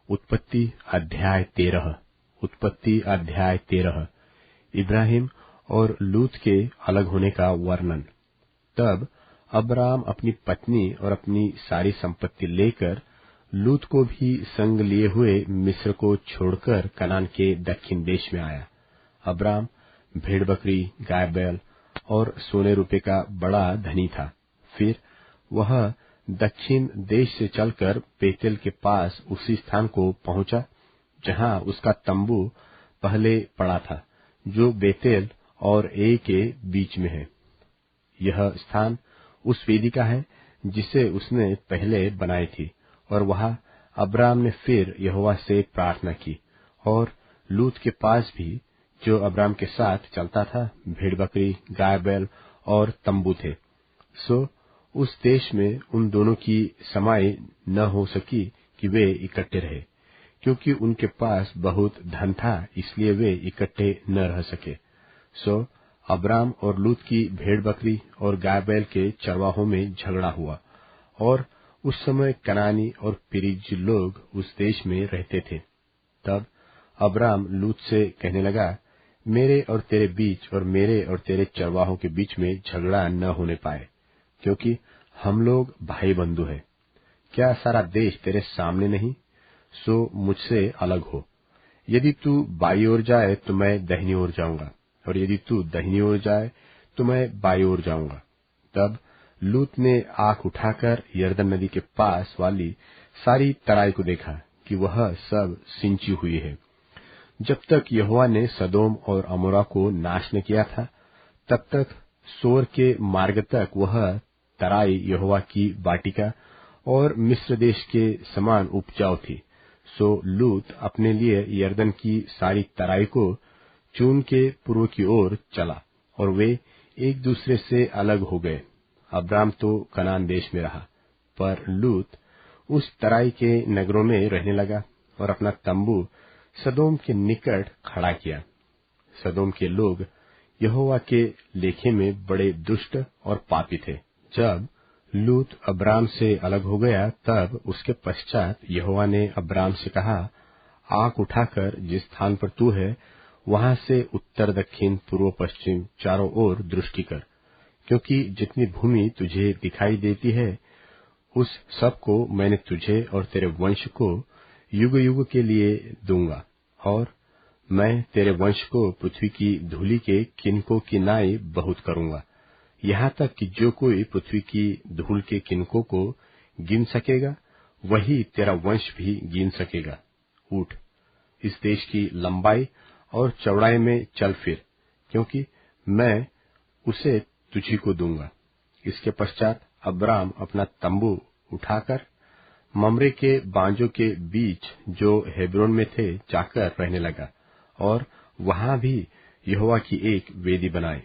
उत्पत्ति अध्याय 13। इब्राहिम और लूत के अलग होने का वर्णन। तब अब्राम अपनी पत्नी और अपनी सारी संपत्ति लेकर लूत को भी संग लिए हुए मिस्र को छोड़कर कनान के दक्षिण देश में आया। अब्राम भेड़ बकरी, गाय बैल और सोने रुपये का बड़ा धनी था। फिर वह दक्षिण देश से चलकर बेतेल के पास उसी स्थान को पहुंचा जहां उसका तंबू पहले पड़ा था, जो बेतेल और ए के बीच में है। यह स्थान उस वेदिका है जिसे उसने पहले बनाई थी, और वहां अब्राम ने फिर यहोवा से प्रार्थना की। और लूत के पास भी, जो अब्राम के साथ चलता था, भेड़ बकरी, गाय बैल और तंबू थे। सो उस देश में उन दोनों की समाई न हो सकी कि वे इकट्ठे रहे, क्योंकि उनके पास बहुत धन था, इसलिए वे इकट्ठे न रह सके। सो अब्राम और लूत की भेड़ बकरी और गाय बैल के चरवाहों में झगड़ा हुआ। और उस समय कनानी और पेरिज लोग उस देश में रहते थे। तब अब्राम लूत से कहने लगा, मेरे और तेरे बीच और मेरे और तेरे चरवाहों के बीच में झगड़ा न होने पाए, क्योंकि हम लोग भाई बंधु हैं। क्या सारा देश तेरे सामने नहीं? सो मुझसे अलग हो। यदि तू बाई ओर जाए तो मैं दाहिनी ओर जाऊंगा, और यदि तू दाहिनी ओर जाए तो मैं बाई ओर जाऊंगा। तब लूत ने आंख उठाकर यरदन नदी के पास वाली सारी तराई को देखा कि वह सब सिंची हुई है। जब तक यहोवा ने सदोम और अमोरा को नाश न किया था, तब तक सोर के मार्ग तक वह तराई यहोवा की बाटिका और मिस्र देश के समान उपजाऊ थी। सो लूत अपने लिए यरदन की सारी तराई को चून के पूर्व की ओर चला, और वे एक दूसरे से अलग हो गए। अब्राम तो कनान देश में रहा, पर लूत उस तराई के नगरों में रहने लगा और अपना तंबू सदोम के निकट खड़ा किया। सदोम के लोग यहोवा के लेखे में बड़े दुष्ट और पापी थे। जब लूत अब्राम से अलग हो गया, तब उसके पश्चात यहोवा ने अब्राम से कहा, आंख उठाकर जिस स्थान पर तू है, वहां से उत्तर, दक्षिण, पूर्व, पश्चिम चारों ओर दृष्टि कर, क्योंकि जितनी भूमि तुझे दिखाई देती है, उस सब को मैंने तुझे और तेरे वंश को युग युग के लिए दूंगा। और मैं तेरे वंश को पृथ्वी की धूलि के किनकों की नाई बहुत करूंगा, यहाँ तक कि जो कोई पृथ्वी की धूल के किनकों को गिन सकेगा, वही तेरा वंश भी गिन सकेगा। उठ, इस देश की लंबाई और चौड़ाई में चल फिर, क्योंकि मैं उसे तुझी को दूंगा। इसके पश्चात अब्राम अपना तंबू उठाकर ममरे के बांजों के बीच, जो हेब्रोन में थे, जाकर रहने लगा, और वहां भी यहोवा की एक वेदी बनाई।